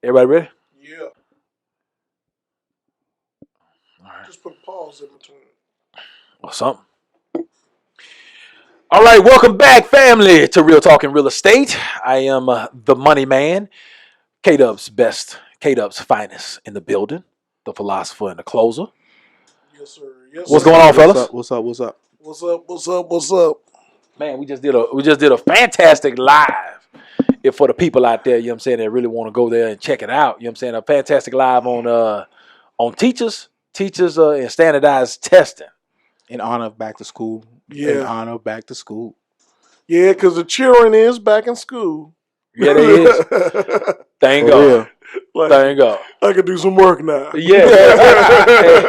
Everybody ready? Yeah. All right. Just put a pause in between. Or something. All right, welcome back, family, to Real Talking Real Estate. I am the money man, K-Dub's best, K-Dub's finest in the building, the philosopher and the closer. Yes, sir. Yes, What's sir. going on, What's fellas? up? What's up? What's up? What's up? What's up? What's up? Man, we just did a fantastic live. If for the people out there, you know what I'm saying, that really want to go there and check it out, you know what I'm saying, a fantastic live on teachers and standardized testing. In honor of back to school. In Yeah. honor of back to school. Yeah, because the children is back in school. Yeah, there is. Thank For God. real. Thank God. I can do some work now. Yeah. Hey,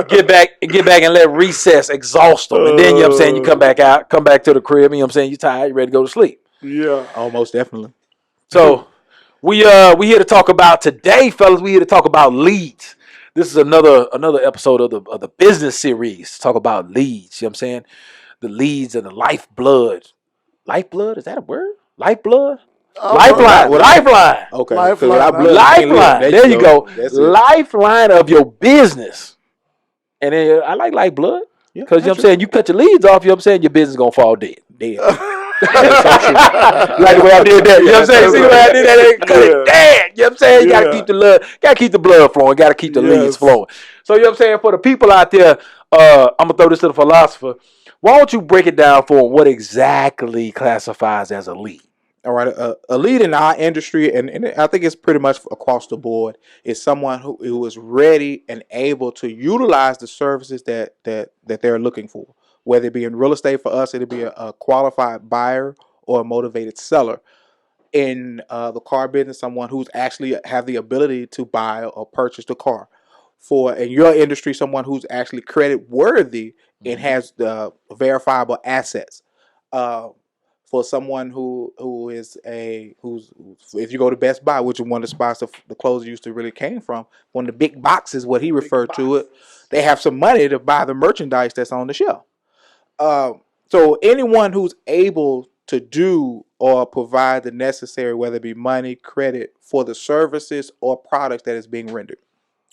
get back and let recess exhaust them. And then, you know what I'm saying, you come back to the crib, you know what I'm saying, you tired, you ready to go to sleep. Yeah. Oh, most definitely. So we here to talk about today, fellas, we here to talk about leads. This is another episode of the business series. Talk about leads, you know what I'm saying? The leads and the lifeblood. Lifeblood, is that a word? Lifeblood? Lifeline. Lifeline. Okay. Because Lifeline. without blood, you can't live. Lifeline. There you go. That's it. Lifeline of your business. And then I like lifeblood. Yeah, Because you know what I'm saying, you cut your leads off, you know what I'm saying, your business is gonna fall dead. Dead. Like the way I did that. You know what I'm saying? See the way I did that? They cut it dead. You know what I'm saying? You gotta keep the blood flowing, gotta keep the leads flowing. So you know what I'm saying? For the people out there, I'm gonna throw this to the philosopher. Why don't you break it down for them what exactly classifies as a lead? All right, a lead in our industry, and I think it's pretty much across the board, is someone who is ready and able to utilize the services that they're looking for. Whether it be in real estate, for us, it'll be a qualified buyer or a motivated seller. In the car business, someone who's actually have the ability to buy or purchase the car. For in your industry, someone who's actually credit worthy and has the verifiable assets. Uh, for someone who's if you go to Best Buy, which is one of the spots the clothes used to really came from, one of the big boxes, what he referred to it, they have some money to buy the merchandise that's on the shelf. So anyone who's able to do or provide the necessary, whether it be money, credit for the services or products that is being rendered.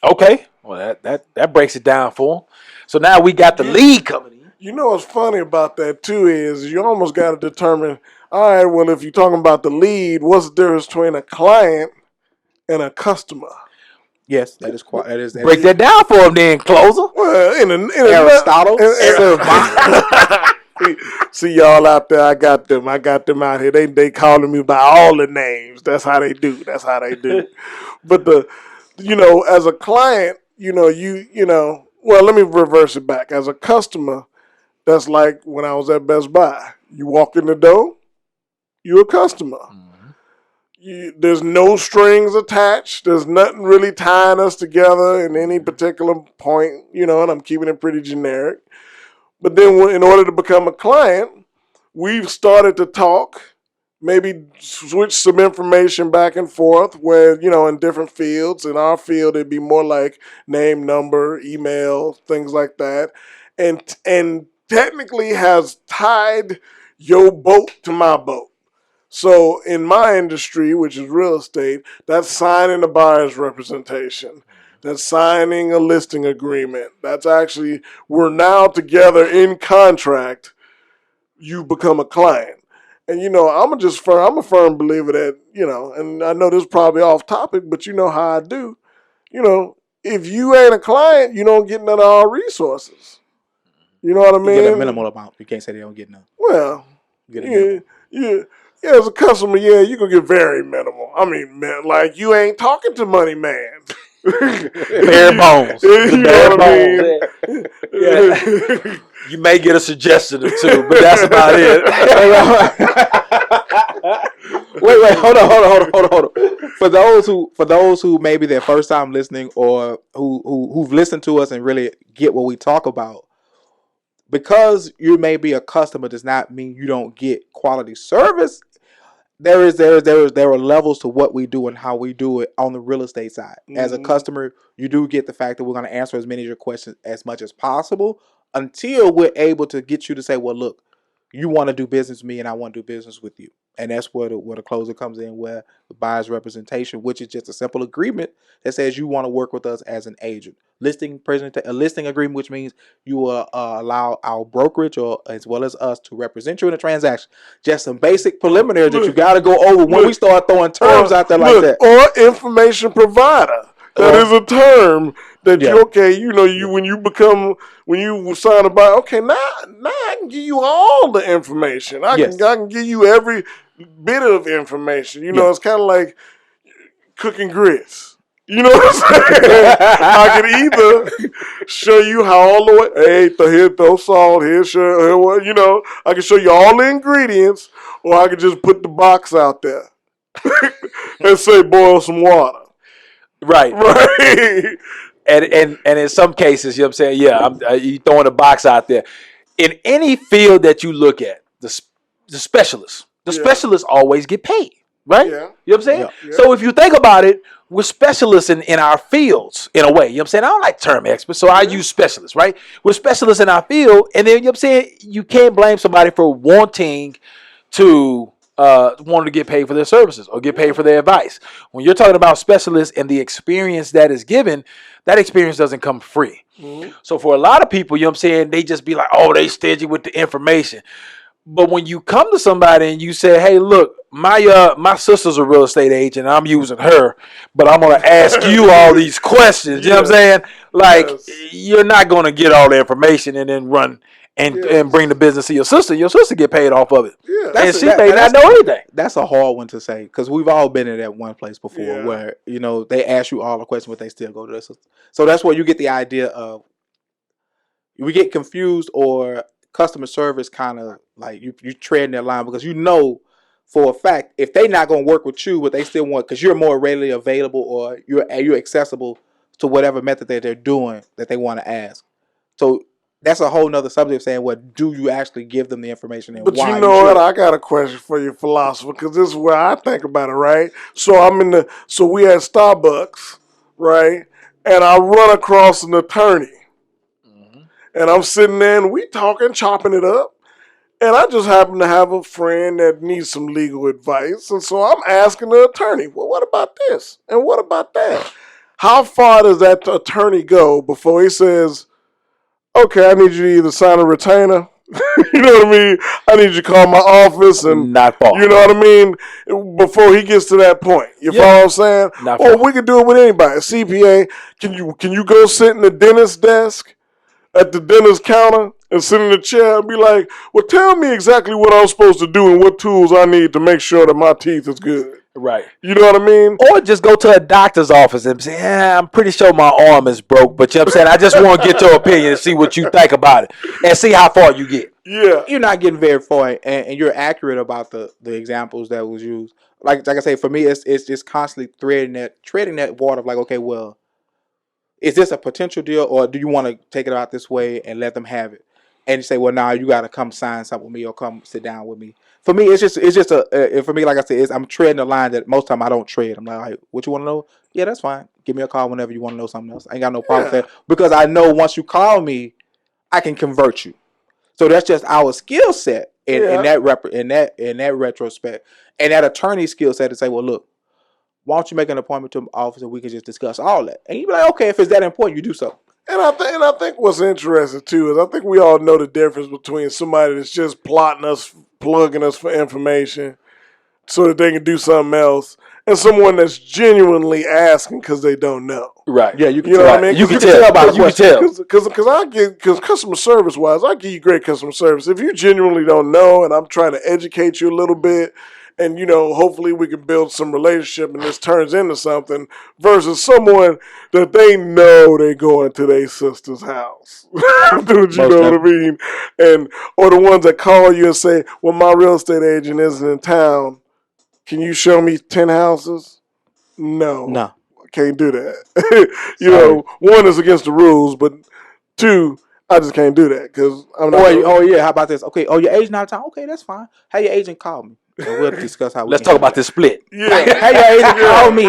Okay. Well, that breaks it down for them. So now we got the lead coming in. You know what's funny about that too is you almost got to determine. All right, well, if you're talking about the lead, what's the difference between a client and a customer? Yes, that is quite. Break that down for them then, closer. Well, in Aristotle. See y'all out there. I got them out here. They calling me by all the names. That's how they do. But as a client, well, let me reverse it back. As a customer, that's like when I was at Best Buy. You walk in the door, you're a customer. There's no strings attached. There's nothing really tying us together in any particular point, and I'm keeping it pretty generic. But then in order to become a client, we've started to talk, maybe switch some information back and forth where, in different fields. In our field, it'd be more like name, number, email, things like that. And technically has tied your boat to my boat. So in my industry, which is real estate, that's signing a buyer's representation. That's signing a listing agreement. That's actually, we're now together in contract. You become a client. And I'm a firm believer that, and I know this is probably off topic, but you know how I do. If you ain't a client, you don't get none of our resources. You know what I mean? You get a minimal amount. You can't say they don't get none. Well, You get a minimal. yeah, as a customer, yeah, you can get very minimal. I mean, man, like you ain't talking to Money Man. Bare bones. You know what I mean? Yeah. You may get a suggestion or two, but that's about it. Wait, hold on. For those who maybe their first time listening or who've listened to us and really get what we talk about, because you may be a customer does not mean you don't get quality service. There are levels to what we do and how we do it on the real estate side. As a customer, you do get the fact that we're going to answer as many of your questions as much as possible until we're able to get you to say, well, look, you want to do business with me and I want to do business with you. And that's where the closer comes in, where the buyer's representation, which is just a simple agreement that says you want to work with us as an agent. A listing agreement, which means you will allow our brokerage or as well as us to represent you in a transaction. Just some basic preliminaries that you got to go over when we start throwing terms out there like that. Or information provider. That is a term that when you sign a buy, okay, now I can give you all the information. I can give you every bit of information. It's kind of like cooking grits. You know what I'm saying? I can either show you how all the way, hey, throw salt, here, I can show you all the ingredients, or I can just put the box out there and say boil some water. Right. And in some cases, you know what I'm saying? Yeah, you throwing a box out there. In any field that you look at, the specialists always get paid, right? Yeah. You know what I'm saying? Yeah. So if you think about it, we're specialists in our fields in a way. You know what I'm saying? I don't like term experts, so I use specialists, right? We're specialists in our field, and then, you know what I'm saying, you can't blame somebody for wanting to get paid for their services or get paid for their advice. When you're talking about specialists and the experience that is given, that experience doesn't come free. Mm-hmm. So for a lot of people, you know what I'm saying, they just be like, oh, they stingy with the information. But when you come to somebody and you say, hey, look, my sister's a real estate agent, and I'm using her, but I'm going to ask you all these questions. You know what I'm saying? Like, you're not going to get all the information and then run and bring the business to your sister. Your sister get paid off of it. Yeah. And she may not know anything. That's a hard one to say, because we've all been in that one place before where, they ask you all the questions, but they still go to their sister. So that's where you get the idea of, we get confused, or customer service kind of like you treading their line, because for a fact if they not going to work with you, but they still want, because you're more readily available or you're accessible to whatever method that they're doing that they want to ask. So that's a whole nother subject, saying, what do you actually give them the information and but why? You know what? I got a question for you, philosopher, because this is where I think about it, right? So we at Starbucks, right? And I run across an attorney. And I'm sitting there and we talking, chopping it up. And I just happen to have a friend that needs some legal advice. And so I'm asking the attorney, well, what about this? And what about that? How far does that attorney go before he says, okay, I need you to either sign a retainer? You know what I mean? I need you to call my office and not far. You know what I mean? Before he gets to that point. You follow what I'm saying? Or we could do it with anybody. CPA, can you go sit in the dentist's desk at the dentist counter and sit in the chair and be like, well, tell me exactly what I'm supposed to do and what tools I need to make sure that my teeth is good. Right. You know what I mean? Or just go to a doctor's office and say, I'm pretty sure my arm is broke, but you know what I'm saying, I just want to get your opinion and see what you think about it and see how far you get. Yeah. You're not getting very far, and you're accurate about the examples that was used. Like I say, for me, it's just constantly treading that water of like, okay, well, is this a potential deal, or do you want to take it out this way and let them have it? And you say, well, now you got to come sign something with me or come sit down with me. For me, it's just for me, like I said, I'm treading the line that most time I don't tread. I'm like, what you want to know? Yeah, that's fine. Give me a call whenever you want to know something else. I ain't got no problem with that, because I know once you call me, I can convert you. So that's just our skill set in that retrospect, and that attorney skill set to say, well, look, why don't you make an appointment to the office and we can just discuss all that? And you be like, okay, if it's that important, you do so. And I think what's interesting too is I think we all know the difference between somebody that's just plotting us, plugging us for information so that they can do something else, and someone that's genuinely asking because they don't know. Right. Yeah, you can tell. What I mean? You can tell by the question. Because customer service wise, I give you great customer service. If you genuinely don't know, and I'm trying to educate you a little bit, and hopefully we can build some relationship and this turns into something, versus someone that they know they going to their sister's house. Do you know what I mean? Or the ones that call you and say, well, my real estate agent isn't in town. Can you show me 10 houses? No. I can't do that. One is against the rules, but two, I just can't do that because I'm not. How about this? Okay, your agent out of town. Okay, that's fine. Have your agent call me. And we'll discuss how. Let's talk about this split. Yeah. Hey, your agent call me.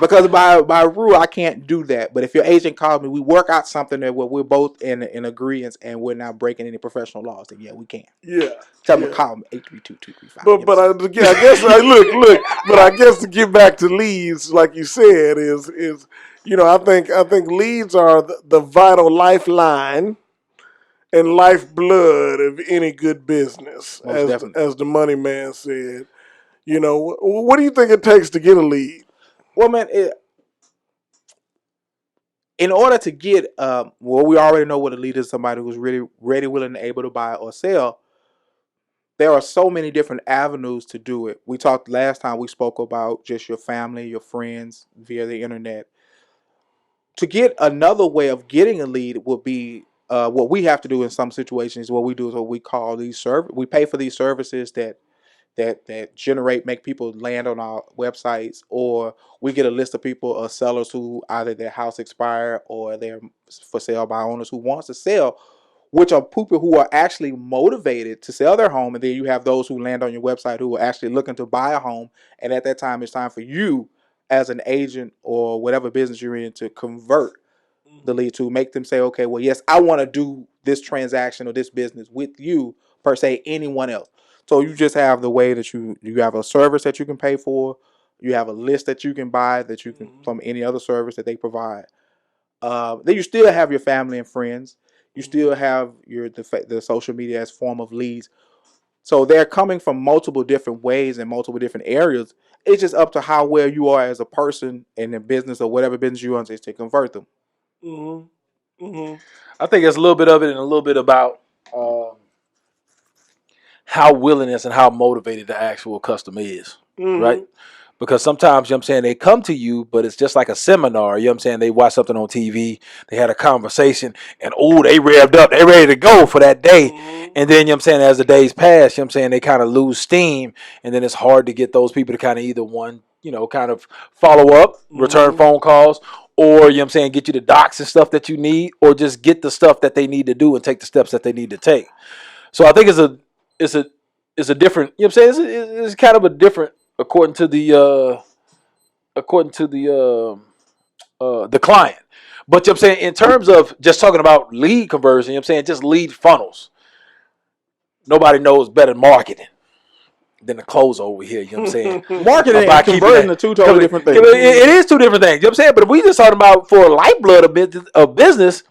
Because by rule, I can't do that. But if your agent calls me, we work out something that where we're both in agreement and we're not breaking any professional laws, then yeah, we can. Yeah, Tell them to yeah. call me 832-235. You know But what I'm I guess look. But I guess to get back to leads, like you said, is I think leads are the vital lifeline and lifeblood of any good business, Most definitely. as the money man said. What do you think it takes to get a lead? Well, man, in order to get, we already know what a lead is, somebody who's really ready, willing, and able to buy or sell. There are so many different avenues to do it. We talked last time, we spoke about just your family, your friends via the internet. To get another way of getting a lead would be what we have to do in some situations. What we do is what we call these we pay for these services that generate, make people land on our websites, or we get a list of people, sellers who either their house expired or they're for sale by owners who wants to sell, which are people who are actually motivated to sell their home. And then you have those who land on your website who are actually looking to buy a home. And at that time, it's time for you as an agent or whatever business you're in to convert the lead, to make them say, okay, well, yes, I want to do this transaction or this business with you, per se, anyone else. So you just have the way that you have a service that you can pay for. You have a list that you can buy that you can from any other service that they provide. Then you still have your family and friends. You still have the social media as form of leads. So they're coming from multiple different ways and multiple different areas. It's just up to how well you are as a person in the business or whatever business you want to convert them. Mm-hmm. Mm-hmm. I think it's a little bit of it and a little bit about how willingness and how motivated the actual customer is, right? Mm-hmm. Because sometimes, you know what I'm saying, they come to you, but it's just like a seminar. You know what I'm saying? They watch something on TV, they had a conversation, and they revved up, they ready to go for that day. Mm-hmm. And then, you know what I'm saying, as the days pass, you know what I'm saying, they kind of lose steam, and then it's hard to get those people to kind of either one, kind of follow up, return Mm-hmm. phone calls, or, you know what I'm saying, get you the docs and stuff that you need, or just get the stuff that they need to do and take the steps that they need to take. So I think it's a it's a different. You know what I'm saying? It's kind of a different according to the client. But you know what I'm saying, in terms of just talking about lead conversion, you know what I'm saying, just lead funnels. Nobody knows better than marketing than the close over here. You know what I'm saying? Marketing and About keeping conversion are that. two totally different things. It is two different things. You know what I'm saying? But if we just talking about for a lifeblood of business,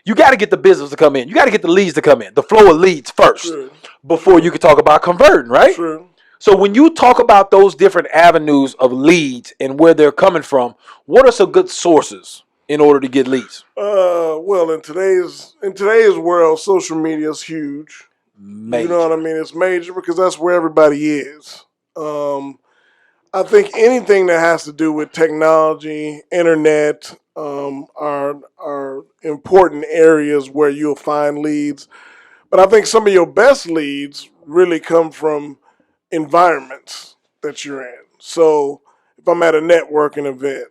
you got to get the business to come in. You got to get the leads to come in. The flow of leads first True. before you can talk about converting, right? True. So when you talk about those different avenues of leads and where they're coming from, what are some good sources in order to get leads? Well, in today's world, social media is huge. You know what I Major. mean? It's major because that's where everybody is. Um, I think anything that has to do with technology, internet, are important areas where you'll find leads. But I think some of your best leads really come from environments that you're in. So if I'm at a networking event,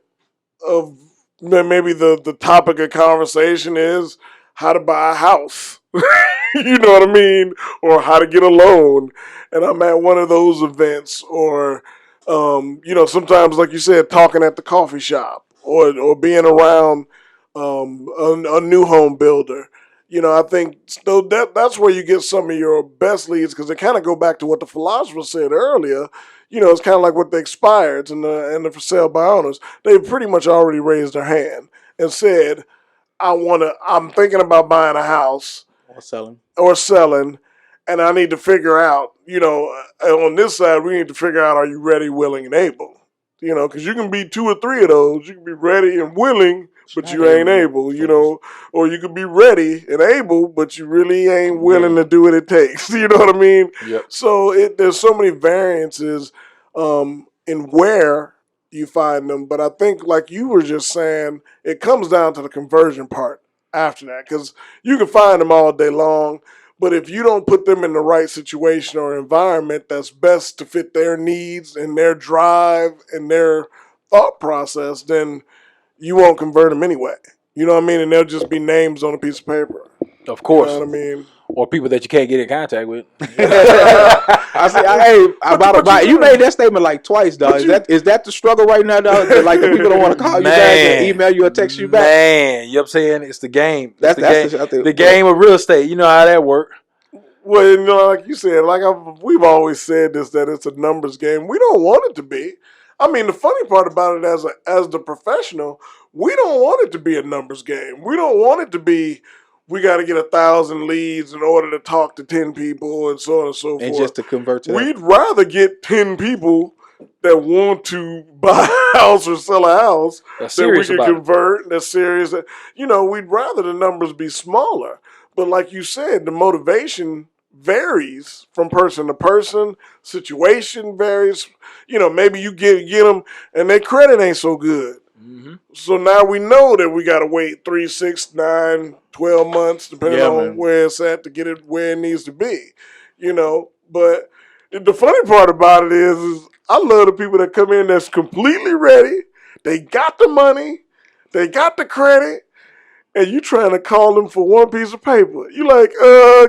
of maybe the topic of conversation is how to buy a house. You know what I mean? Or how to get a loan. And I'm at one of those events, or sometimes, like you said, talking at the coffee shop, or being around a new home builder. I think so that's where you get some of your best leads, because they kind of go back to what the philosopher said earlier. It's kind of like with the expireds and the for sale by owners. They pretty much already raised their hand and said, I'm thinking about buying a house Or selling. or selling, and I need to figure out, on this side, we need to figure out, are you ready, willing, and able? Because you can be two or three of those. You can be ready and willing, but you ain't able, or you could be ready and able, but you really ain't willing to do what it takes. You know what I mean? Yep. So there's so many variances in where you find them. But I think, like you were just saying, it comes down to the conversion part after that, because you can find them all day long. But if you don't put them in the right situation or environment that's best to fit their needs and their drive and their thought process, then you won't convert them anyway. You know what I mean? And they'll just be names on a piece of paper. Of You know course. what I mean? or people that you can't get in contact with. I see. You know, made that statement like twice, dog. Is that the struggle right now, dog? Like the people don't want to call you back and email you or text you back. Man, you know what I'm saying? It's the game. It's the That's game. I think, The game of real estate. You know how that works. well, you know, like you said, we've always said this, that it's a numbers game. We don't want it to be. I mean, the funny part about it, as the professional, we don't want it to be a numbers game. We don't want it to be, we got to get 1,000 leads in order to talk to 10 people and so on and so and forth. just to convert to We'd rather get 10 people that want to buy a house or sell a house that we can convert. That's serious. You know, we'd rather the numbers be smaller. But like you said, the motivation varies from person to person. Situation varies. You know, maybe you get them and their credit ain't so good. Mm-hmm. So now we know that we got to wait 3, 6, 9, 12 months, depending on where it's at, to get it where it needs to be. You know, but the funny part about it is I love the people that come in that's completely ready. They got the money, they got the credit, and you trying to call them for one piece of paper. You like,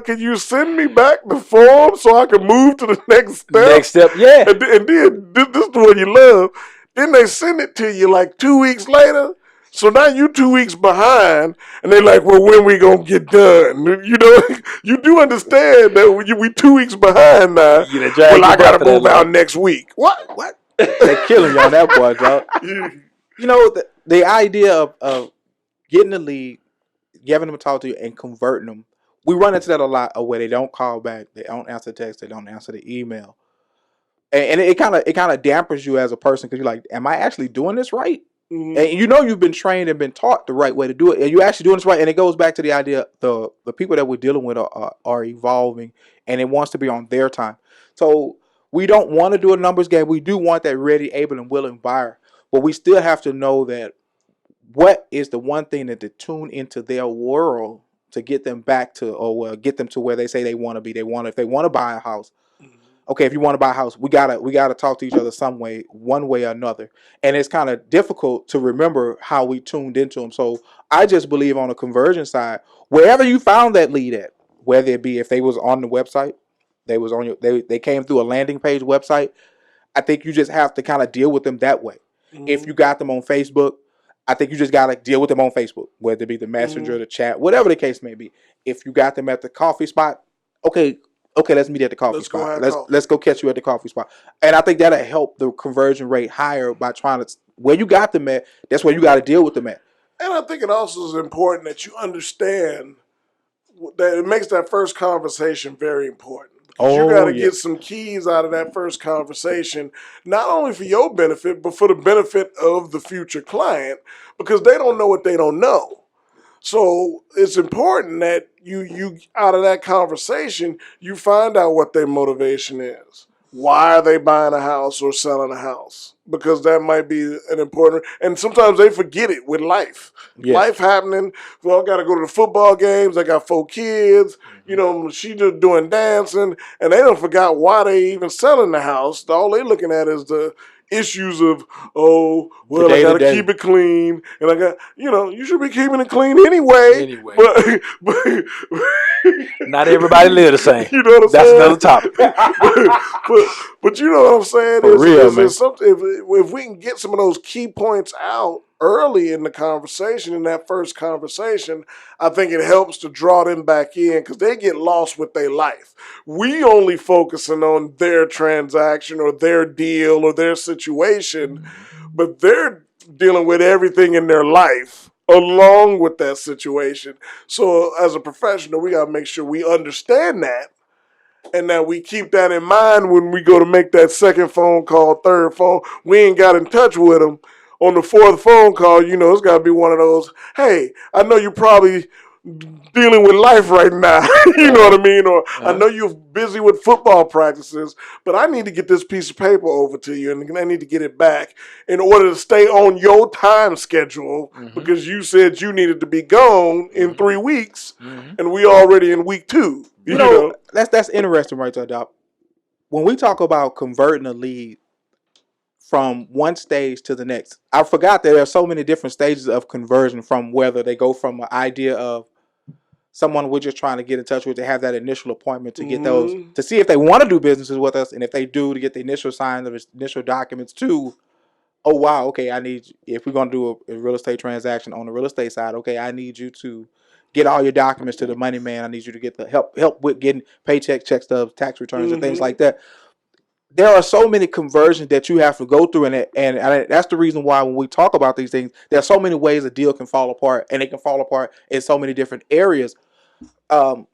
can you send me back the form so I can move to the next step? Next step, yeah. And then this is the one you love. Then they send it to you like 2 weeks later. So now you 2 weeks behind, and they like, well, when we gonna get done? You know, you do understand that we 2 weeks behind now. Well, I gotta move out next week. What? They're killing you on that boy, dog. You know, the idea of getting the lead, giving them a talk to you, and converting them. We run into that a lot of where they don't call back, they don't answer text, they don't answer the email, and it kind of dampers you as a person because you're like, am I actually doing this right? Mm-hmm. And you know you've been trained and been taught the right way to do it, and you're actually doing this right. And it goes back to the idea the people that we're dealing with are evolving, and it wants to be on their time. So we don't want to do a numbers game. We do want that ready, able, and willing buyer, but we still have to know that what is the one thing that to tune into their world to get them back to, or get them to where they say they want to be. If they want to buy a house. Okay, if you want to buy a house, we gotta talk to each other some way, one way or another, and it's kind of difficult to remember how we tuned into them. So I just believe on the conversion side, wherever you found that lead at, whether it be if they was on the website, they came through a landing page website, I think you just have to kind of deal with them that way. Mm-hmm. If you got them on Facebook, I think you just gotta deal with them on Facebook, whether it be the messenger, the chat, whatever the case may be. If you got them at the coffee spot, okay, let's meet at the coffee spot. Let's go catch you at the coffee spot. And I think that'll help the conversion rate higher by trying to, where you got them at, that's where you got to deal with them at. And I think it also is important that you understand that it makes that first conversation very important. Because you got to get some keys out of that first conversation, not only for your benefit, but for the benefit of the future client, because they don't know what they don't know. So it's important that you out of that conversation, you find out what their motivation is. Why are they buying a house or selling a house? Because that might be an important, and sometimes they forget it with life. Yes. Life happening. Well, I got to go to the football games. I got 4 kids. You know, she just doing dancing, and they don't forgot why they even selling the house. All they looking at is the issues of, I got to keep it clean, and I got, you should be keeping it clean anyway. But not everybody live the same. You know what I'm That's saying? another topic. but you know what I'm saying? For real, man. If we can get some of those key points out early in the conversation, in that first conversation, I think it helps to draw them back in because they get lost with their life. We only focusing on their transaction or their deal or their situation, but they're dealing with everything in their life along with that situation. So as a professional, we got to make sure we understand that and that we keep that in mind when we go to make that second phone call, third phone. We ain't got in touch with them. On the 4th phone call, it's got to be one of those, hey, I know you're probably dealing with life right now. You know what I mean? Or I know you're busy with football practices, but I need to get this piece of paper over to you, and I need to get it back in order to stay on your time schedule because you said you needed to be gone in 3 weeks, and we already in week 2. You know? That's interesting right there, Doc. When we talk about converting a lead from one stage to the next, I forgot that there are so many different stages of conversion, from whether they go from an idea of someone we're just trying to get in touch with to have that initial appointment to get those, Mm-hmm. to see if they want to do businesses with us, and if they do, to get the initial sign of initial documents too. Oh wow, okay, I need, if we're gonna do a real estate transaction on the real estate side, okay, I need you to get all your documents to the money man. I need you to get the help with getting paycheck, check stubs, tax returns, and things Mm-hmm. like that. There are so many conversions that you have to go through, and that's the reason why when we talk about these things, there are so many ways a deal can fall apart, and it can fall apart in so many different areas. Um,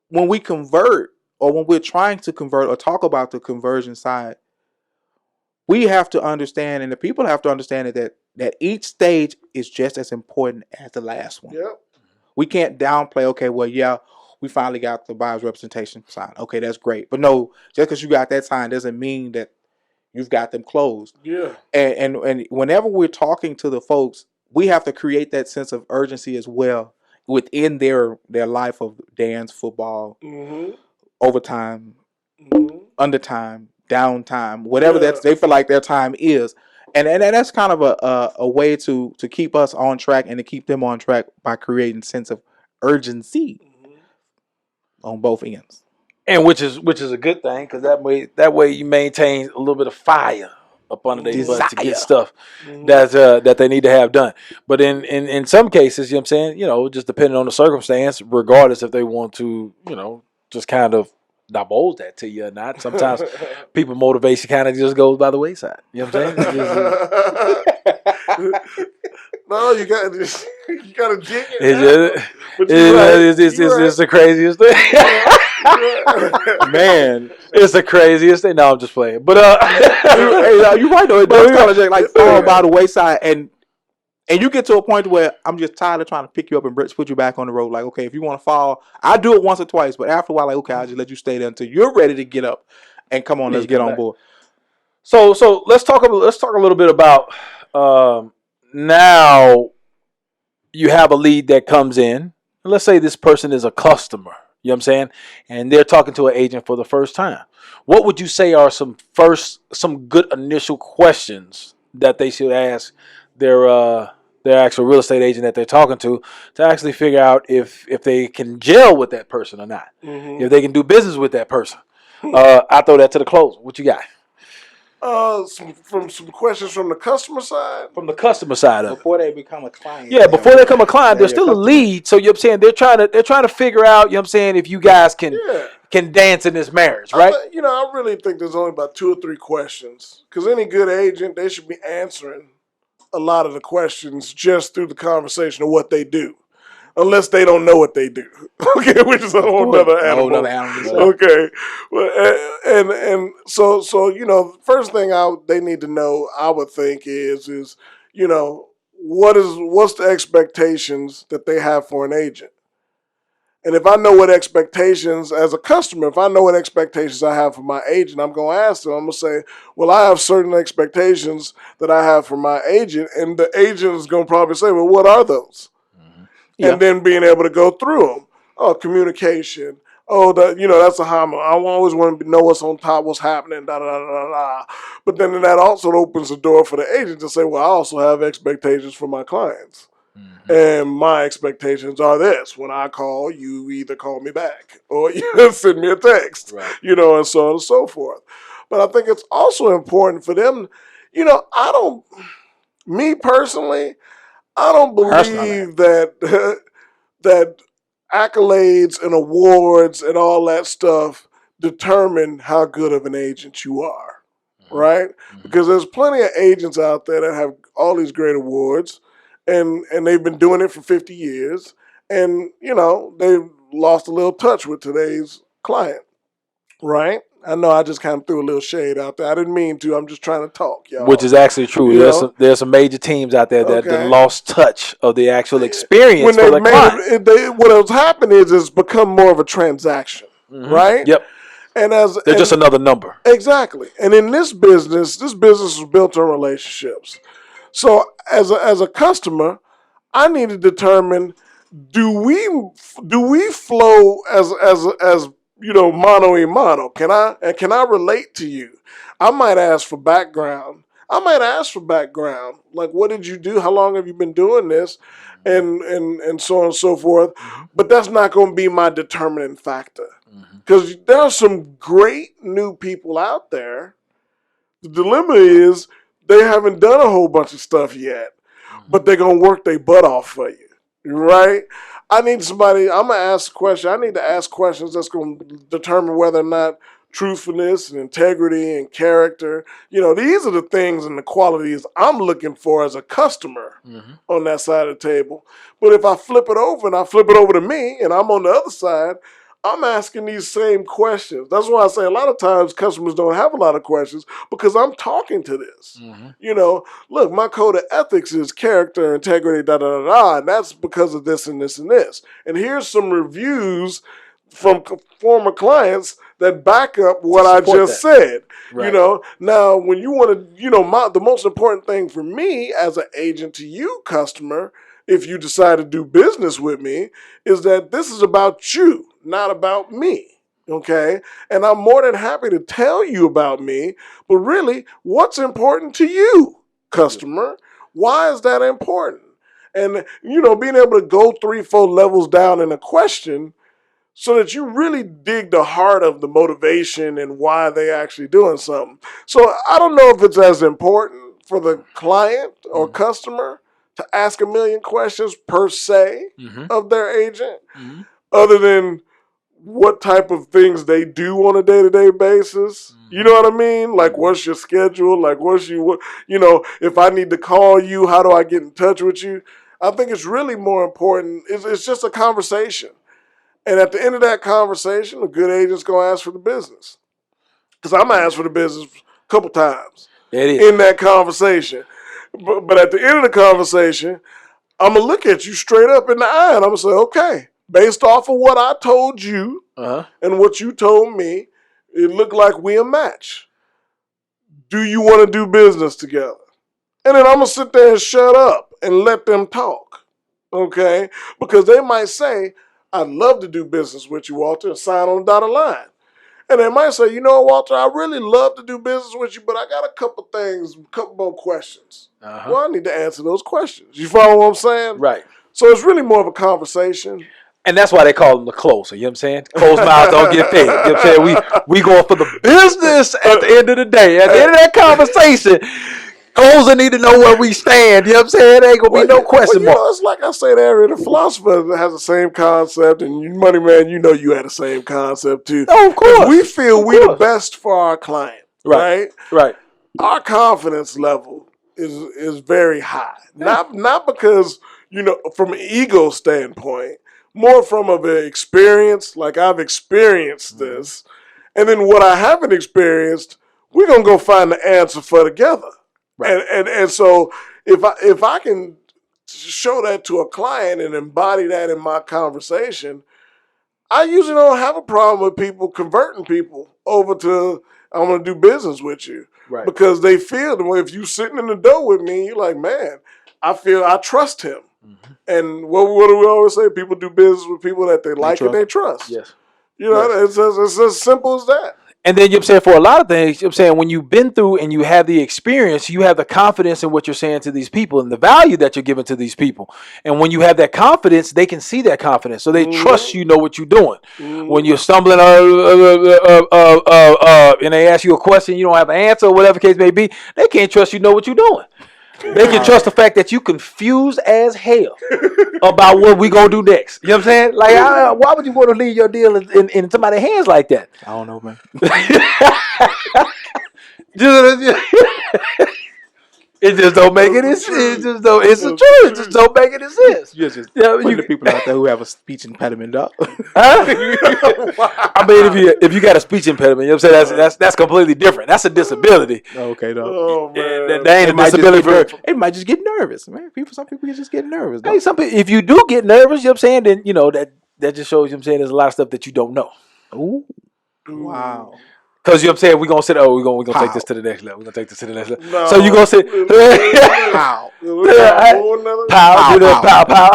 when we convert, or when we're trying to convert, or talk about the conversion side, we have to understand, and the people have to understand that each stage is just as important as the last one. Yep. We can't downplay. Okay, well, yeah, we finally got the buyer's representation signed. Okay, that's great, but no, just because you got that signed doesn't mean that you've got them closed. Yeah. And whenever we're talking to the folks, we have to create that sense of urgency as well within their life of dance, football, Mm-hmm. overtime, Mm-hmm. undertime, downtime, whatever Yeah. that they feel like their time is. And that's kind of a way to keep us on track and to keep them on track by creating sense of urgency Mm-hmm. on both ends. And which is a good thing, because that way you maintain a little bit of fire up under their butt to get Desire. stuff Mm-hmm. that they need to have done. But in some cases, you know what I'm saying, just depending on the circumstance, regardless if they want to, just kind of divulge that to you or not. Sometimes people motivation kind of just goes by the wayside. You know what I'm saying? No, you got you got to dig it It's, out. just, But you're right. it's the craziest thing. Man, It's the craziest thing. No, I'm just playing. But you're right though. It But does we- kind of just like fall by the wayside, and you get to a point where I'm just tired of trying to pick you up and put you back on the road. Like, okay, if you want to fall, I do it once or twice, but after a while, like, okay, I'll just let you stay there until you're ready to get up and come on, Yeah, let's you get come on back. board. So let's talk a little bit about now you have a lead that comes in. Let's say this person is a customer. You know what I'm saying? And they're talking to an agent for the first time. What would you say are some good initial questions that they should ask their actual real estate agent that they're talking to actually figure out if they can gel with that person or not, if they can do business with that person? I throw that to the close. What you got? Some questions from the customer side. From the customer side of it. Before they become a client. Yeah, before they become a client, they're They're still a customer. lead. So you know what I'm saying, they're trying to figure out, you know what I'm saying, if you guys can Yeah. dance in this marriage, right? I really think there's only about 2 or 3 questions, because any good agent, they should be answering a lot of the questions just through the conversation of what they do, unless they don't know what they do. Okay, which is a whole nother A whole animal. nother animal. Okay, well, and so first thing they need to know, I would think, is what's the expectations that they have for an agent. And if I know what expectations, as a customer, if I know what expectations I have for my agent, I'm going to ask them, I'm going to say, well, I have certain expectations that I have for my agent. And the agent is going to probably say, well, what are those? Yeah. And then being able to go through them. Oh, communication. Oh, that's a hammer. I always want to know what's on top, what's happening, da da da da da. But then that also opens the door for the agent to say, well, I also have expectations for my clients. And my expectations are this: when I call, you either call me back or you send me a text, Right. and so on and so forth. But I think it's also important for them, me personally, I don't believe that that accolades and awards and all that stuff determine how good of an agent you are, right? Because there's plenty of agents out there that have all these great awards, and they've been doing it for 50 years, and they've lost a little touch with today's client, right? I know I just kind of threw a little shade out there. I didn't mean to. I'm just trying to talk, y'all. Which is actually true. There's some major teams out there that lost touch of the actual experience for the client. What has happened is it's become more of a transaction, right? Yep. And They're just another number. Exactly. And in this business is built on relationships. So as a customer, I need to determine, do we flow as mano a mano? Can I relate to you? I might ask for background. I might ask for background, like what did you do? How long have you been doing this? And so on and so forth. But that's not going to be my determining factor. Because there are some great new people out there. The dilemma is they haven't done a whole bunch of stuff yet, but they're going to work their butt off for you, right? I need somebody, I'm going to ask a question. I need to ask questions that's going to determine whether or not truthfulness and integrity and character, these are the things and the qualities I'm looking for as a customer on that side of the table. But if I flip it over and I flip it over to me and I'm on the other side, I'm asking these same questions. That's why I say a lot of times customers don't have a lot of questions because I'm talking to this. Look, my code of ethics is character, integrity, da-da-da-da, and that's because of this and this and this. And here's some reviews from former clients that back up what I just said. Right. Now when you want to, the most important thing for me as an agent to you, customer, if you decide to do business with me, is that this is about you, not about me. Okay? And I'm more than happy to tell you about me, but really, what's important to you, customer? Why is that important? And, being able to go 3-4 levels down in a question so that you really dig the heart of the motivation and why they actually doing something. So I don't know if it's as important for the client or customer to ask a million questions per se of their agent, other than what type of things they do on a day-to-day basis. You know what I mean? Like, what's your schedule? Like, if I need to call you, how do I get in touch with you? I think it's really more important. It's just a conversation. And at the end of that conversation, a good agent's going to ask for the business. Because I'm going to ask for the business a couple times in that conversation. But at the end of the conversation, I'm going to look at you straight up in the eye and I'm going to say, okay, based off of what I told you and what you told me, it looked like we a match. Do you want to do business together? And then I'm going to sit there and shut up and let them talk. Okay? Because they might say, I'd love to do business with you, Walter, and sign on the dotted line. And they might say, Walter, I really love to do business with you, but I got a couple more questions. Well, I need to answer those questions. You follow what I'm saying? Right. So it's really more of a conversation. And that's why they call them the closer. You know what I'm saying? Closed mouths don't get fed. You know what I'm saying? We going for the business at the end of the day. At the end of that conversation, closer need to know where we stand. You know what I'm saying? There ain't going to be no question mark. It's like I say there, the philosopher has the same concept, and you, Money Man, you had the same concept too. Oh, of course. We feel we the best for our client, right? Right. Our confidence level is very high. Not because, from an ego standpoint, more from an experience, like I've experienced this, and then what I haven't experienced, we're gonna go find the answer for together. Right. And so if I can show that to a client and embody that in my conversation, I usually don't have a problem with people converting people over to I'm gonna do business with you. Right. Because they feel the way if you sitting in the door with me, you're like, man, I trust him. And what do we always say? People do business with people that they like and they trust. Yes. It's as simple as that. And then, you know what I'm saying, for a lot of things, you know what I'm saying, when you've been through and you have the experience, you have the confidence in what you're saying to these people and the value that you're giving to these people. And when you have that confidence, they can see that confidence. So they trust you know what you're doing. When you're stumbling and they ask you a question, you don't have an answer or whatever the case may be, they can't trust you know what you're doing. They can trust the fact that you confused as hell about what we gonna do next. You know what I'm saying? Like, why would you want to leave your deal in somebody's hands like that? I don't know, man. It just don't make any sense. It's the truth. It just don't make any sense. You're just putting the people out there who have a speech impediment, dog. I mean, if you got a speech impediment, you know what I'm saying, that's completely different. That's a disability. Okay, dog. Oh man, that ain't a disability. It might just get nervous, man. Some people just get nervous. Dog. Hey, if you do get nervous, you know what I'm saying, then that just shows, you know what I'm saying, there's a lot of stuff that you don't know. Ooh. Wow. Because you know what I'm saying, we're going to take this to the next level. We're going to take this to the next level. No. So you're going to say, pow. Pow.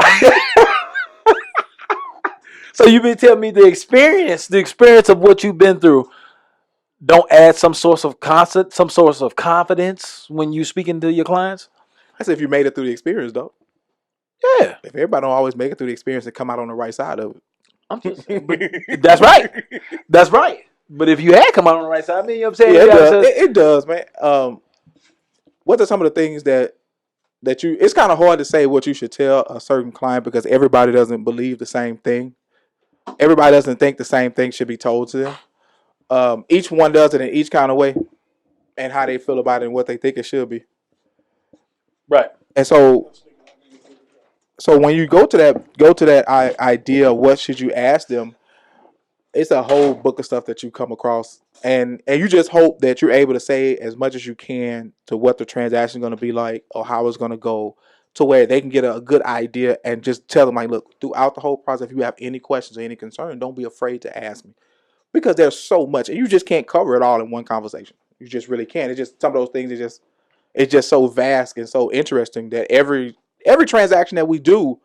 So you've been telling me the experience of what you've been through don't add some source of constant, some source of confidence when you speaking to your clients? That's if you made it through the experience, though. Yeah, If everybody don't always make it through the experience and come out on the right side of I'm just saying. But it. that's right. That's right. But if you had come out on the right side, I mean, you know what I'm saying? Yeah, You it gotta does. say, It does, man. What are some of the things that you? It's kind of hard to say what you should tell a certain client because everybody doesn't believe the same thing. Everybody doesn't think the same thing should be told to them. Each one does it in each kind of way, and how they feel about it and what they think it should be. right. And so when you go to that idea, what should you ask them? It's a whole book of stuff that you come across, and you just hope that you're able to say as much as you can to what the transaction is going to be like or how it's going to go, to where they can get a good idea and just tell them like, look, throughout the whole process, if you have any questions or any concern, don't be afraid to ask me because there's so much and you just can't cover it all in one conversation. You just really can't. It's just some of those things. It's just so vast and so interesting that every transaction that we do,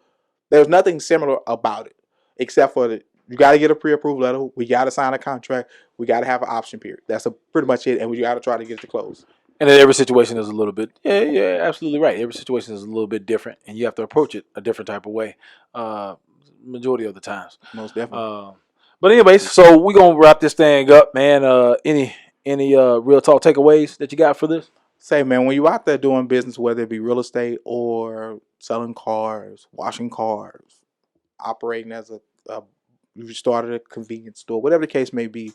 there's nothing similar about it, except for you got to get a pre-approval letter. We got to sign a contract. We got to have an option period. That's pretty much it, and we got to try to get it to close. And then every situation is a little bit, yeah, yeah, absolutely right. Every situation is a little bit different, and you have to approach it a different type of way. Majority of the times. Most definitely. But anyways, so we're gonna wrap this thing up, man. Any real talk takeaways that you got for this? Say, man, when you out there doing business, whether it be real estate or selling cars, washing cars, operating as a you started a convenience store, whatever the case may be,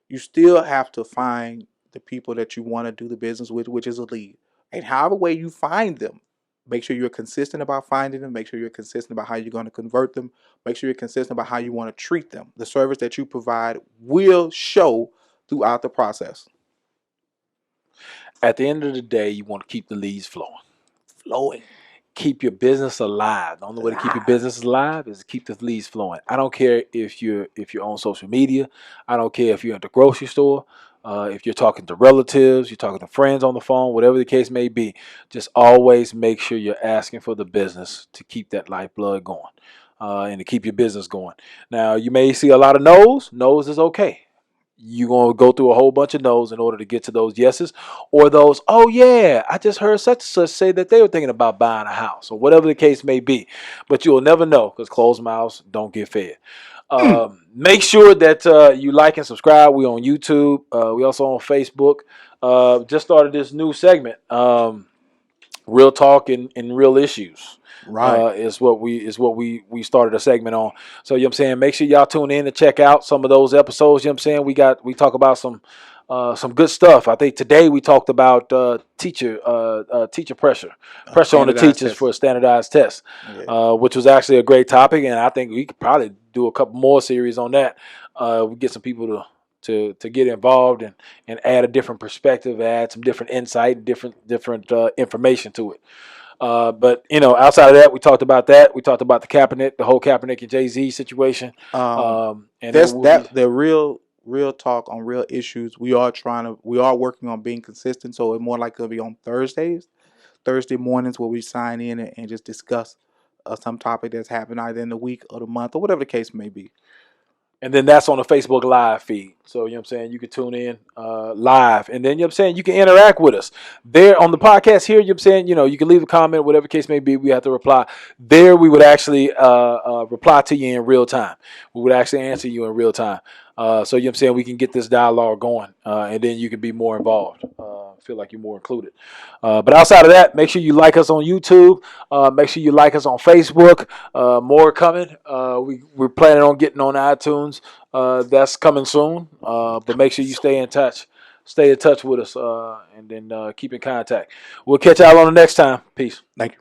you still have to find the people that you want to do the business with, which is a lead. And however way you find them, make sure you're consistent about finding them. Make sure you're consistent about how you're going to convert them. Make sure you're consistent about how you want to treat them. The service that you provide will show throughout the process. At the end of the day, you want to keep the leads flowing. Flowing. Keep your business alive. The only way to keep your business alive is to keep the leads flowing. I don't care if you're on social media. I don't care if you're at the grocery store. If you're talking to relatives, you're talking to friends on the phone, whatever the case may be, just always make sure you're asking for the business to keep that lifeblood going and to keep your business going. Now, you may see a lot of no's. No's is okay. You're going to go through a whole bunch of no's in order to get to those yeses or those, oh, yeah, I just heard such and such say that they were thinking about buying a house or whatever the case may be. But you'll never know because closed mouths don't get fed. Make sure that you like and subscribe. We on YouTube. We also on Facebook. Just started this new segment. Real talk and real issues. Right. Is what we started a segment on. So you know what I'm saying, make sure y'all tune in and check out some of those episodes. You know what I'm saying, we talk about some good stuff. I think today we talked about teacher pressure on the teachers for a standardized test, which was actually a great topic, and I think we could probably do a couple more series on that. We get some people to get involved and add a different perspective, add some different insight, different information to it. But outside of that, we talked about that. We talked about the whole Kaepernick and Jay-Z situation. And That's that the real talk on real issues. We are working on being consistent. So it's more likely to be on Thursday mornings where we sign in and just discuss some topic that's happened either in the week or the month or whatever the case may be. And then that's on the Facebook Live feed. So, you know what I'm saying, you can tune in live. And then, you know what I'm saying, you can interact with us. There on the podcast here, you know what I'm saying, you can leave a comment, whatever the case may be. We have to reply. There, we would actually reply to you in real time. We would actually answer you in real time. So, you know what I'm saying, we can get this dialogue going. And then you can be more involved. Feel like you're more included. But outside of that, make sure you like us on YouTube. Make sure you like us on Facebook. More coming. We're planning on getting on iTunes. That's coming soon. But make sure you stay in touch. Stay in touch with us and then keep in contact. We'll catch y'all on the next time. Peace. Thank you.